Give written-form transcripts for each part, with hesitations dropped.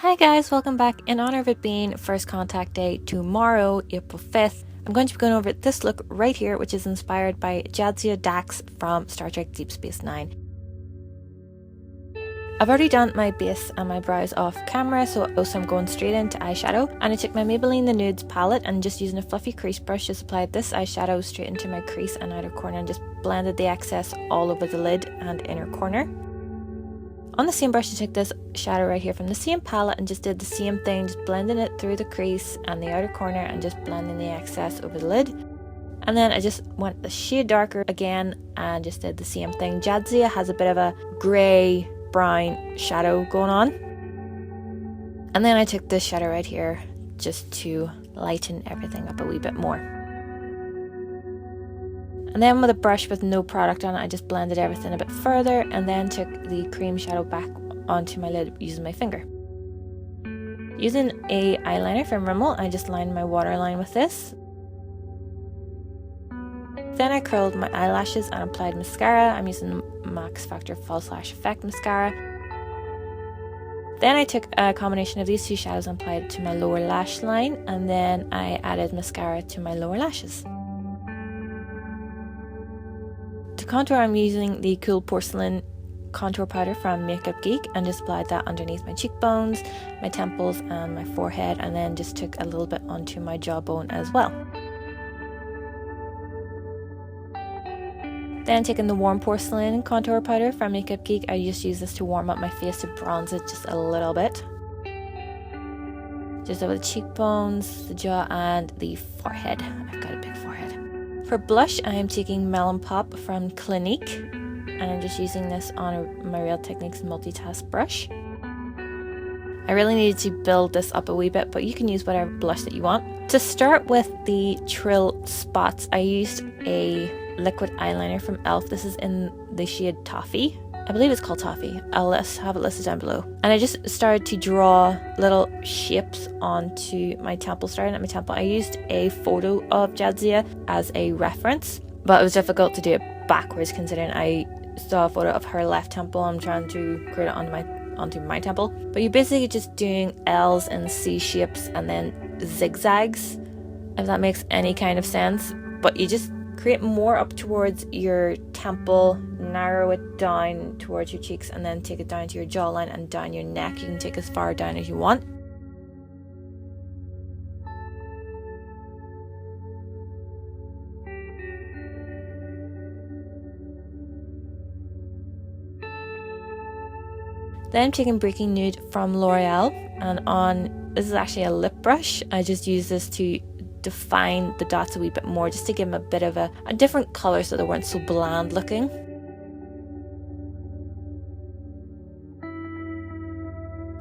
Hi guys, welcome back. In honor of it being first contact day tomorrow, April 5th, I'm going to be going over this look right here, which is inspired by Jadzia Dax from Star Trek Deep Space Nine. I've already done my base and my brows off camera, so also I'm going straight into eyeshadow. And I took my Maybelline the Nudes palette and just using a fluffy crease brush just applied this eyeshadow straight into my crease and outer corner and just blended the excess all over the lid and inner corner. On the same brush, I took this shadow right here from the same palette and just did the same thing, just blending it through the crease and the outer corner and just blending the excess over the lid. And then I just went a shade darker again and just did the same thing. Jadzia has a bit of a grey brown shadow going on. And then I took this shadow right here just to lighten everything up a wee bit more. And then with a brush with no product on it, I just blended everything a bit further and then took the cream shadow back onto my lid using my finger. Using a eyeliner from Rimmel, I just lined my waterline with this. Then I curled my eyelashes and applied mascara. I'm using Max Factor False Lash Effect mascara. Then I took a combination of these two shadows and applied it to my lower lash line, and then I added mascara to my lower lashes. To contour, I'm using the Kohl Porcelain contour powder from Geek and just applied that underneath my cheekbones, my temples and my forehead, and then just took a little bit onto my jawbone as well. Then taking the warm porcelain contour powder from Geek, I just use this to warm up my face to bronze it just a little bit. Just over the cheekbones, the jaw and the forehead. I've got a big forehead. For blush, I am taking Melon Pop from Clinique, and I'm just using this on my Real Techniques multitask brush. I really needed to build this up a wee bit, but you can use whatever blush that you want. To start with the trill spots, I used a liquid eyeliner from e.l.f. This is in the shade Toffee. I believe it's called Toffee. I'll have it listed down below. And I just started to draw little shapes onto my temple, starting at my temple. I used a photo of Jadzia as a reference, but it was difficult to do it backwards considering I saw a photo of her left temple. I'm trying to create it onto my temple. But you're basically just doing L's and C shapes and then zigzags, if that makes any kind of sense. But you just create more up towards your temple, narrow it down towards your cheeks, and then take it down to your jawline and down your neck. You can take as far down as you want. Then I'm taking Breaking Nude from L'Oreal, and this is actually a lip brush. I just use this to define the dots a wee bit more, just to give them a bit of a different colour so they weren't so bland looking.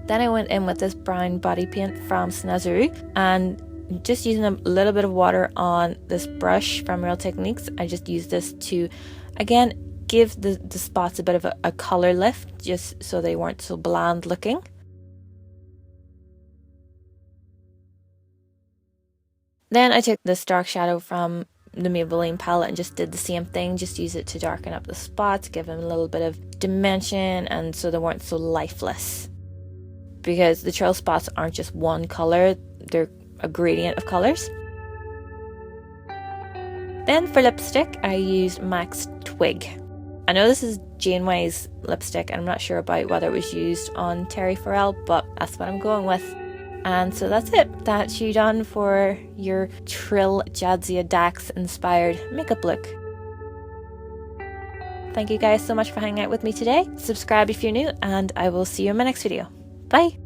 Then I went in with this brown body paint from Snazuru, and just using a little bit of water on this brush from Real Techniques, I just used this to again give the spots a bit of a colour lift, just so they weren't so bland looking. Then I took this dark shadow from the Maybelline palette and just did the same thing, just use it to darken up the spots, give them a little bit of dimension, and so they weren't so lifeless. Because the trail spots aren't just one colour, they're a gradient of colours. Then for lipstick, I used MAC's Twig. I know this is Janeway's lipstick, and I'm not sure about whether it was used on Terry Farrell, but that's what I'm going with. And so that's it. That's you done for your Trill Jadzia Dax inspired makeup look. Thank you guys so much for hanging out with me today. Subscribe if you're new, and I will see you in my next video. Bye!